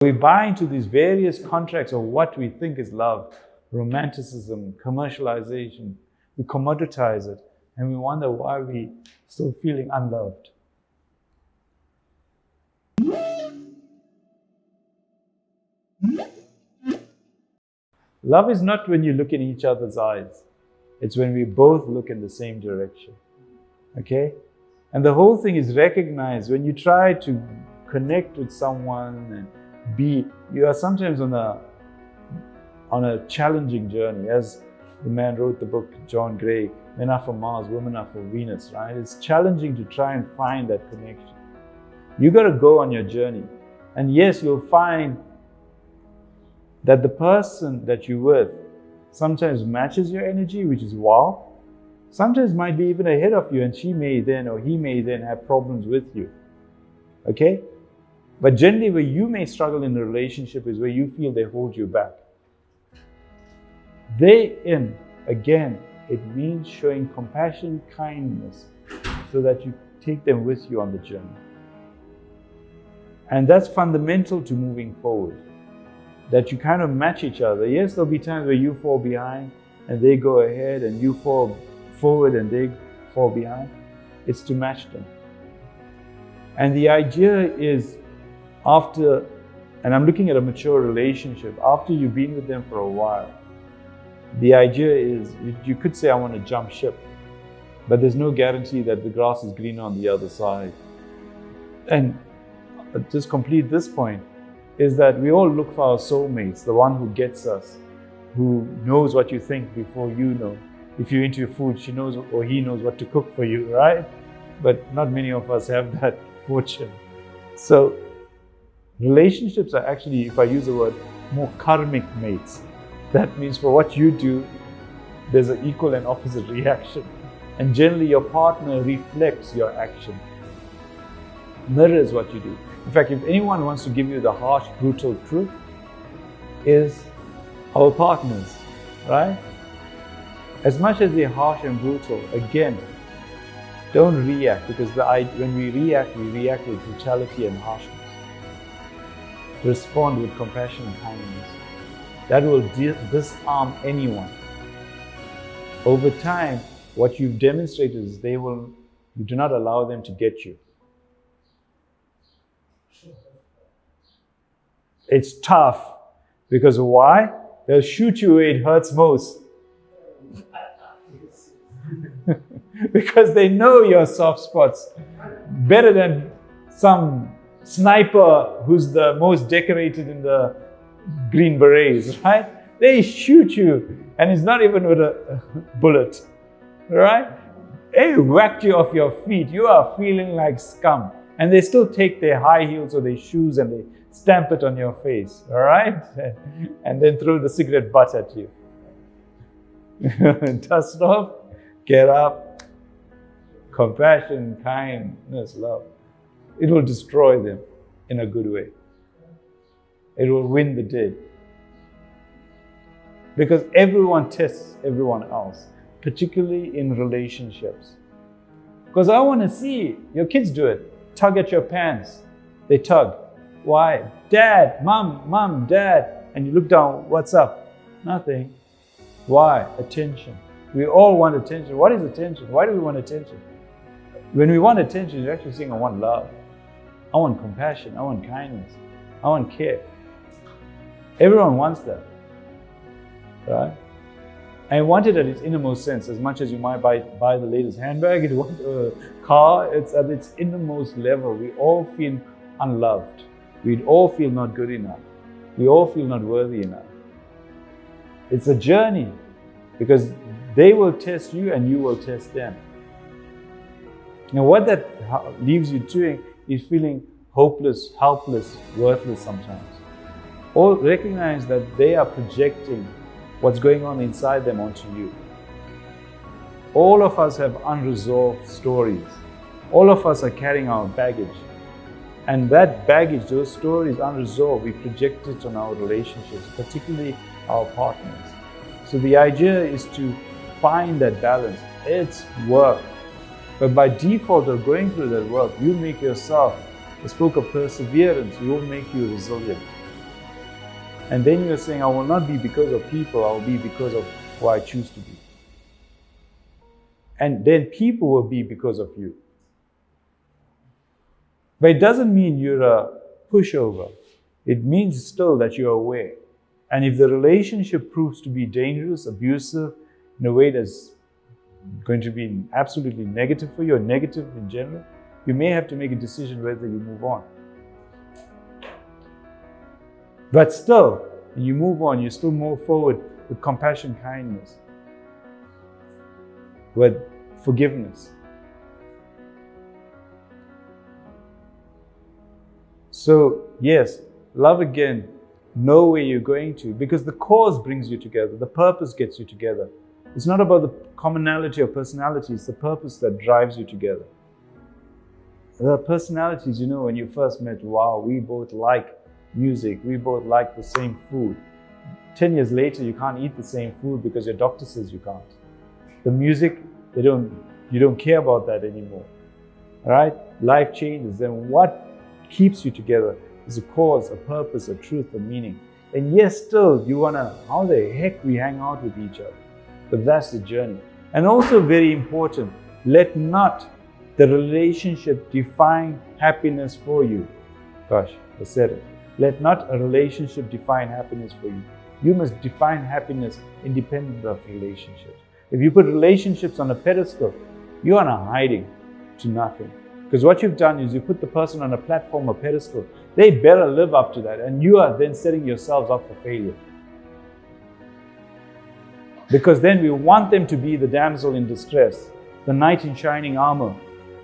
We buy into these various contracts of what we think is love, romanticism, commercialization. We commoditize it, and we wonder why we're still feeling unloved. Love is not when you look in each other's eyes. It's when we both look in the same direction. Okay? And the whole thing is recognized when you try to connect with someone and you are sometimes on a challenging journey. As the man wrote the book, John Gray, Men Are from Mars, Women Are from Venus, right? It's challenging to try and find that connection. You got to go on your journey. And yes, you'll find that the person that you're with sometimes matches your energy, which is wow. Sometimes might be even ahead of you, and she may then or he may then have problems with you. Okay? But generally where you may struggle in a relationship is where you feel they hold you back. Again, it means showing compassion, kindness, so that you take them with you on the journey. And that's fundamental to moving forward. That you kind of match each other. Yes, there'll be times where you fall behind and they go ahead, and you fall forward and they fall behind. It's to match them. And the idea is and I'm looking at a mature relationship, after you've been with them for a while, the idea is you could say, I want to jump ship, but there's no guarantee that the grass is greener on the other side. And just complete this point, is that we all look for our soulmates, the one who gets us, who knows what you think before you know. If you're into your food, she knows or he knows what to cook for you, right? But not many of us have that fortune. So relationships are actually, if I use the word, more karmic mates. That means for what you do, there's an equal and opposite reaction. And generally your partner reflects your action, mirrors what you do. In fact, if anyone wants to give you the harsh, brutal truth, is our partners, right? As much as they're harsh and brutal, again, don't react, because when we react with brutality and harshness. Respond with compassion and kindness. That will disarm anyone. Over time, what you've demonstrated is you do not allow them to get you. It's tough, because why? They'll shoot you where it hurts most. Because they know your soft spots better than some sniper who's the most decorated in the Green Berets, right? They shoot you, and it's not even with a bullet, right? They whacked you off your feet. You are feeling like scum. And they still take their high heels or their shoes and they stamp it on your face, all right? And then throw the cigarette butt at you. Dust off, get up. Compassion, kindness, love. It will destroy them in a good way. It will win the day. Because everyone tests everyone else, particularly in relationships. Because I want to see your kids do it. Tug at your pants. They tug. Why? Dad, mom, dad. And you look down, what's up? Nothing. Why? Attention. We all want attention. What is attention? Why do we want attention? When we want attention, you're actually saying, I want love. I want compassion. I want kindness. I want care. Everyone wants that, right? And want it at its innermost sense. As much as you might buy the latest handbag, you want a car, it's at its innermost level. We all feel unloved. We all feel not good enough. We all feel not worthy enough. It's a journey, because they will test you and you will test them. Now what that leaves you doing is feeling hopeless, helpless, worthless sometimes. Or recognize that they are projecting what's going on inside them onto you. All of us have unresolved stories. All of us are carrying our baggage. And that baggage, those stories unresolved, we project it on our relationships, particularly our partners. So the idea is to find that balance. It's work. But by default of going through that work, you make yourself, I spoke of perseverance, you will make you resilient. And then you're saying, I will not be because of people, I will be because of who I choose to be. And then people will be because of you. But it doesn't mean you're a pushover. It means still that you're aware. And if the relationship proves to be dangerous, abusive, in a way that's going to be absolutely negative for you, or negative in general, you may have to make a decision whether you move on. But still, when you move on, you still move forward with compassion, kindness, with forgiveness. So, yes, love again, know where you're going to, because the cause brings you together, the purpose gets you together. It's not about the commonality of personality, it's the purpose that drives you together. The personalities, when you first met, wow, we both like music, we both like the same food. 10 years later, you can't eat the same food because your doctor says you can't. The music, you don't care about that anymore. All right? Life changes. Then what keeps you together is a cause, a purpose, a truth, a meaning. And yes, still, you wanna, how the heck we hang out with each other? But that's the journey. And also very important, let not the relationship define happiness for you. Gosh, I said it. Let not a relationship define happiness for you. You must define happiness independent of relationships. If you put relationships on a pedestal, you are not hiding to nothing. Because what you've done is you put the person on a platform or pedestal. They better live up to that. And you are then setting yourselves up for failure. Because then we want them to be the damsel in distress, the knight in shining armor.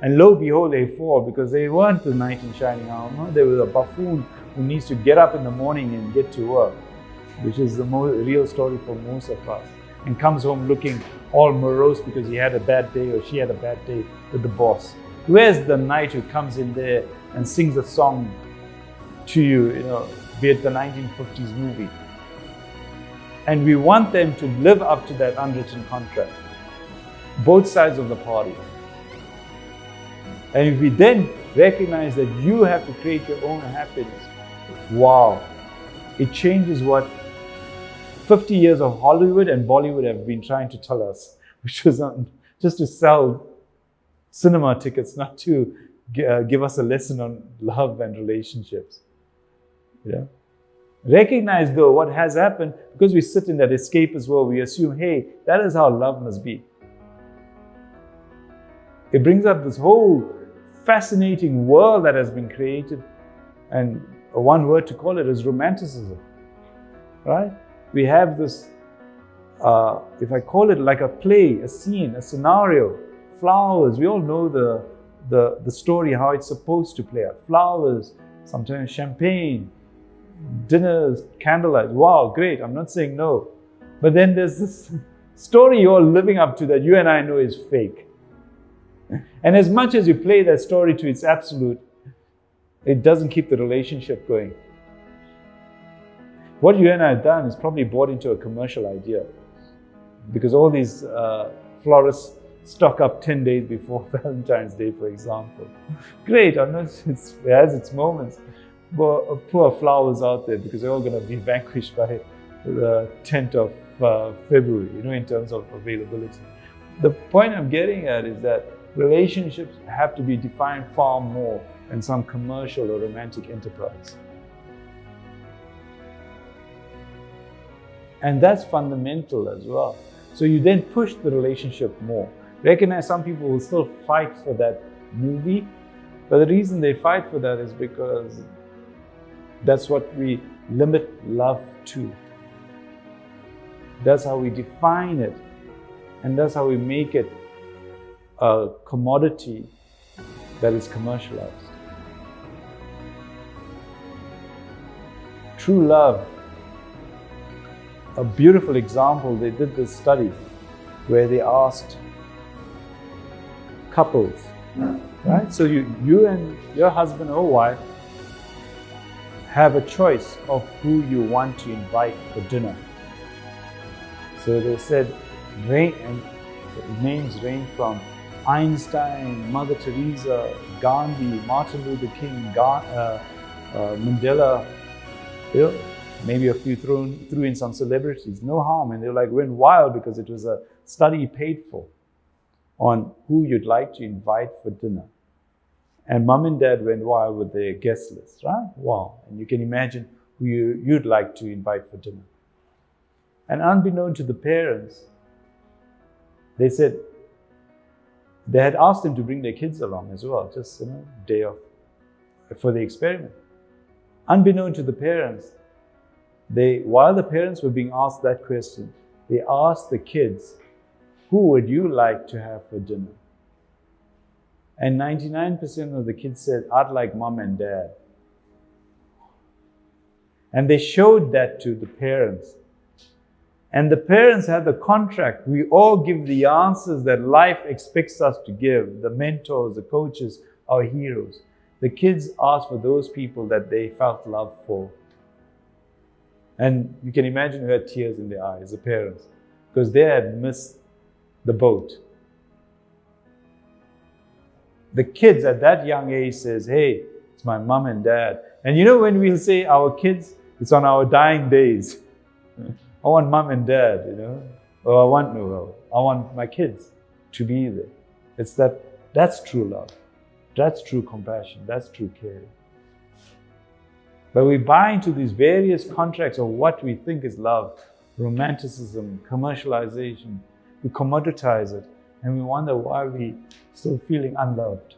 And lo and behold, they fall because they weren't the knight in shining armor. They were a buffoon who needs to get up in the morning and get to work, which is the real story for most of us. And comes home looking all morose because he had a bad day or she had a bad day with the boss. Where's the knight who comes in there and sings a song to you, be it the 1950s movie? And we want them to live up to that unwritten contract, both sides of the party. And if we then recognize that you have to create your own happiness, wow, it changes what 50 years of Hollywood and Bollywood have been trying to tell us, which was just to sell cinema tickets, not to give us a lesson on love and relationships. Yeah. Recognize though what has happened, because we sit in that escapist world, we assume, hey, that is how love must be. It brings up this whole fascinating world that has been created, and one word to call it is romanticism, right? We have this, if I call it like a play, a scene, a scenario, flowers. We all know the story, how it's supposed to play out. Flowers, sometimes champagne, dinners, candlelight. Wow, great. I'm not saying no. But then there's this story you're living up to that you and I know is fake. And as much as you play that story to its absolute, it doesn't keep the relationship going. What you and I have done is probably bought into a commercial idea, because all these florists stock up 10 days before Valentine's Day, for example. Great, I'm not, it has its moments. But poor flowers out there, because they're all going to be vanquished by the 10th of February, in terms of availability. The point I'm getting at is that relationships have to be defined far more than some commercial or romantic enterprise. And that's fundamental as well. So you then push the relationship more. Recognize some people will still fight for that movie, but the reason they fight for that is because that's what we limit love to. That's how we define it, and that's how we make it a commodity that is commercialized. True love, a beautiful example, they did this study where they asked couples, right? So you and your husband or wife have a choice of who you want to invite for dinner. So they said, and names range from Einstein, Mother Teresa, Gandhi, Martin Luther King, Mandela, Maybe a few threw in some celebrities, no harm. And they like went wild because it was a study paid for on who you'd like to invite for dinner. And mom and dad went wild with their guest list, right? Wow. And you can imagine who you'd like to invite for dinner. And unbeknown to the parents, they said they had asked them to bring their kids along as well, just day off for the experiment. Unbeknown to the parents, while the parents were being asked that question, they asked the kids, who would you like to have for dinner? And 99% of the kids said, I'd like mom and dad. And they showed that to the parents. And the parents had the contract. We all give the answers that life expects us to give. The mentors, the coaches, our heroes. The kids asked for those people that they felt love for. And you can imagine who had tears in their eyes, the parents, because they had missed the boat. The kids at that young age says, hey, it's my mom and dad. And when we'll say our kids, it's on our dying days. I want mom and dad, or I want my kids to be there. It's that's true love. That's true compassion. That's true caring. But we buy into these various contracts of what we think is love, romanticism, commercialization. We commoditize it, and we wonder why we're still feeling unloved.